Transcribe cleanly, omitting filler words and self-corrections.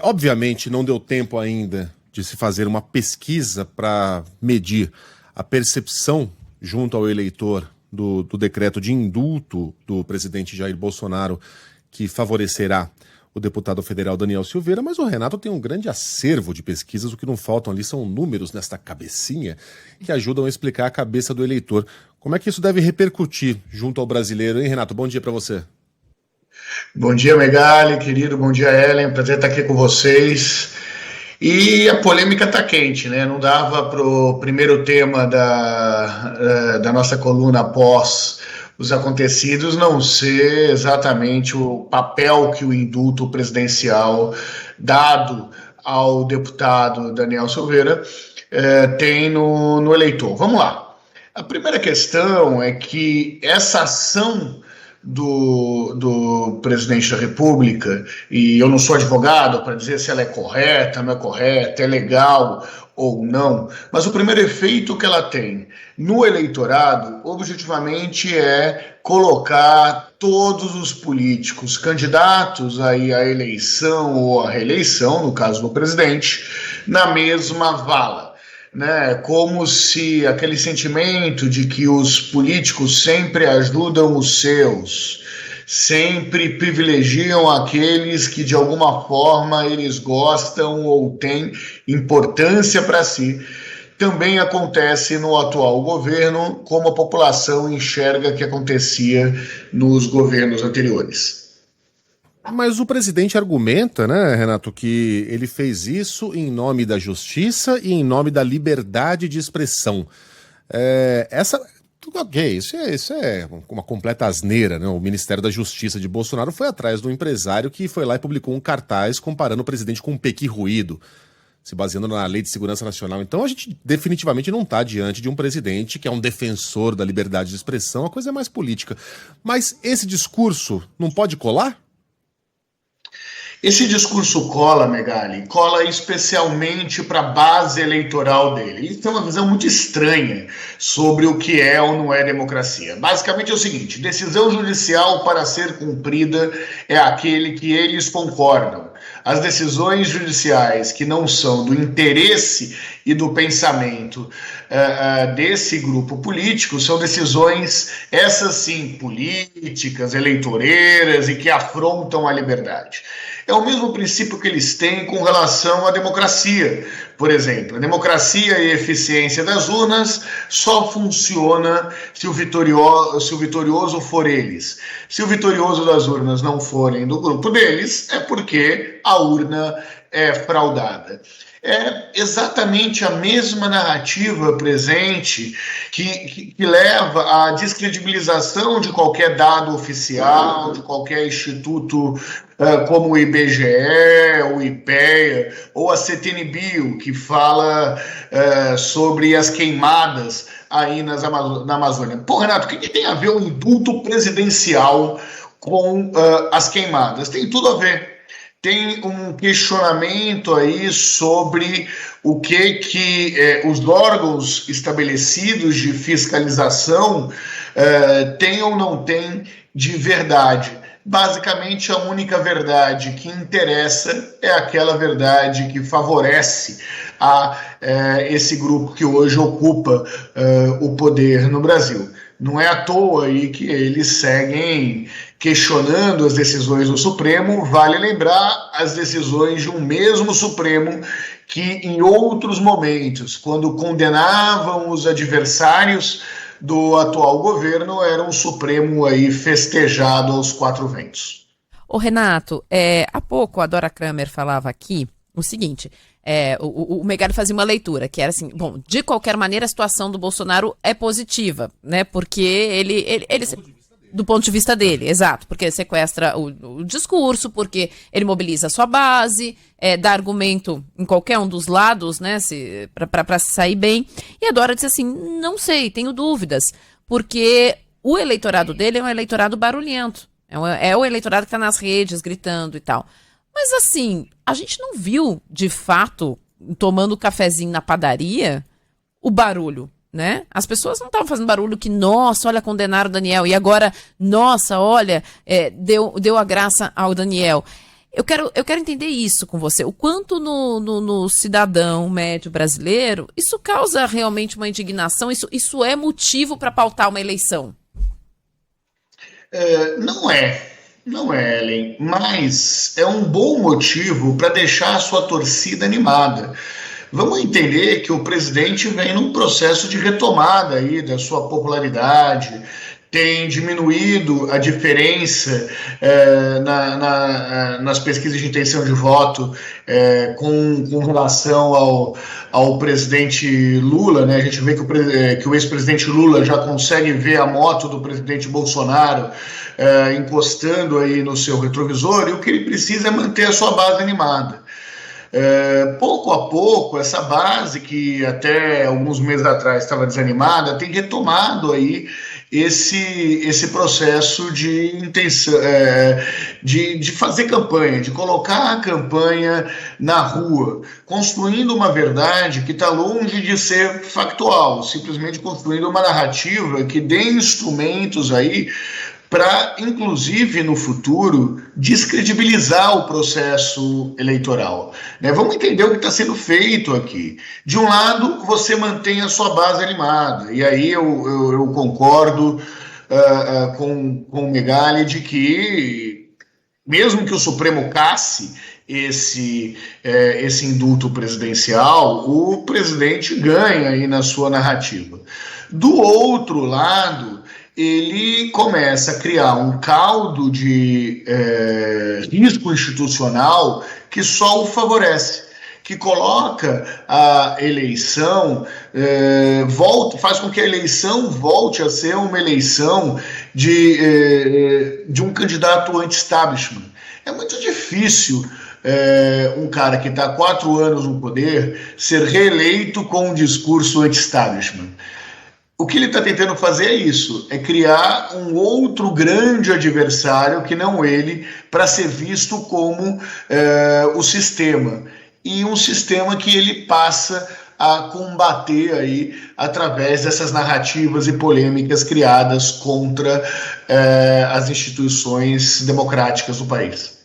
Obviamente, não deu tempo ainda de se fazer uma pesquisa para medir a percepção junto ao eleitor do decreto de indulto do presidente Jair Bolsonaro, que favorecerá o deputado federal Daniel Silveira, mas o Renato tem um grande acervo de pesquisas. O que não faltam ali são números nesta cabecinha que ajudam a explicar a cabeça do eleitor. Como é que isso deve repercutir junto ao brasileiro, hein, Renato? Bom dia para você. Bom dia, Megali, querido. Bom dia, Ellen. Prazer estar aqui com vocês. E a polêmica está quente, né? Não dava para o primeiro tema da nossa coluna após os acontecidos não ser exatamente o papel que o indulto presidencial dado ao deputado Daniel Silveira tem no eleitor. Vamos lá. A primeira questão é que essa ação do presidente da República, e eu não sou advogado para dizer se ela é correta, não é correta, é legal ou não, mas o primeiro efeito que ela tem no eleitorado, objetivamente, é colocar todos os políticos candidatos aí à eleição ou à reeleição, no caso do presidente, na mesma vala. Né, como se aquele sentimento de que os políticos sempre ajudam os seus, sempre privilegiam aqueles que de alguma forma eles gostam ou têm importância para si, também acontece no atual governo, como a população enxerga que acontecia nos governos anteriores. Mas o presidente argumenta, né, Renato, que ele fez isso em nome da justiça e em nome da liberdade de expressão. Tudo ok, isso é uma completa asneira, né? O Ministério da Justiça de Bolsonaro foi atrás do empresário que foi lá e publicou um cartaz comparando o presidente com um pequi ruído, se baseando na Lei de Segurança Nacional. Então a gente definitivamente não está diante de um presidente que é um defensor da liberdade de expressão, a coisa é mais política. Mas esse discurso não pode colar? Esse discurso cola, Megali, cola especialmente para a base eleitoral dele. Isso é uma visão muito estranha sobre o que é ou não é democracia. Basicamente é o seguinte: decisão judicial para ser cumprida é aquele que eles concordam. As decisões judiciais que não são do interesse e do pensamento desse grupo político são decisões, essas sim, políticas, eleitoreiras e que afrontam a liberdade. É o mesmo princípio que eles têm com relação à democracia. Por exemplo, a democracia e a eficiência das urnas só funciona se o vitorioso for eles. Se o vitorioso das urnas não forem do grupo deles, é porque a urna é fraudada. É exatamente a mesma narrativa presente que leva à descredibilização de qualquer dado oficial, de qualquer instituto como o IBGE, o IPEA ou a CTN-Bio, que fala sobre as queimadas aí na Amazônia. Pô, Renato, o que tem a ver o indulto presidencial com as queimadas? Tem tudo a ver. Tem um questionamento aí sobre o que os órgãos estabelecidos de fiscalização têm ou não têm de verdade. Basicamente, a única verdade que interessa é aquela verdade que favorece a esse grupo que hoje ocupa o poder no Brasil. Não é à toa aí que eles seguem questionando as decisões do Supremo. Vale lembrar as decisões de um mesmo Supremo que, em outros momentos, quando condenavam os adversários do atual governo, era um Supremo aí festejado aos quatro ventos. Ô Renato, há pouco a Dora Kramer falava aqui o seguinte: o Megali fazia uma leitura que era assim, bom, de qualquer maneira a situação do Bolsonaro é positiva, né, porque ele do ponto de vista dele, exato, porque ele sequestra o discurso, porque ele mobiliza a sua base, dá argumento em qualquer um dos lados, né, para se sair bem. E a Dora disse assim, não sei, tenho dúvidas, porque o eleitorado dele é um eleitorado barulhento, é o eleitorado que está nas redes gritando e tal. Mas assim, a gente não viu, de fato, tomando cafezinho na padaria, o barulho, né? As pessoas não estavam fazendo barulho que, nossa, olha, condenaram o Daniel, e agora, nossa, olha, deu a graça ao Daniel. Eu quero entender isso com você. O quanto no cidadão médio brasileiro isso causa realmente uma indignação? Isso é motivo para pautar uma eleição? Não é, Ellen, mas é um bom motivo para deixar a sua torcida animada. Vamos entender que o presidente vem num processo de retomada aí da sua popularidade, tem diminuído a diferença nas pesquisas de intenção de voto com relação ao presidente Lula, né? A gente vê que o ex-presidente Lula já consegue ver a moto do presidente Bolsonaro encostando aí no seu retrovisor, e o que ele precisa é manter a sua base animada. Pouco a pouco, essa base que até alguns meses atrás estava desanimada, tem retomado aí esse processo de intenção, de fazer campanha, de colocar a campanha na rua, construindo uma verdade que está longe de ser factual, simplesmente construindo uma narrativa que dê instrumentos aí para, inclusive, no futuro, descredibilizar o processo eleitoral. Vamos entender o que está sendo feito aqui. De um lado, você mantém a sua base animada, e aí eu concordo com o Megali de que, mesmo que o Supremo casse esse indulto presidencial, o presidente ganha aí na sua narrativa. Do outro lado, ele começa a criar um caldo de risco institucional que só o favorece, que coloca a eleição, faz com que a eleição volte a ser uma eleição de um candidato anti-establishment. É muito difícil um cara que está há 4 anos no poder ser reeleito com um discurso anti-establishment. O que ele está tentando fazer é isso, é criar um outro grande adversário que não ele, para ser visto como o sistema. E um sistema que ele passa a combater aí através dessas narrativas e polêmicas criadas contra as instituições democráticas do país.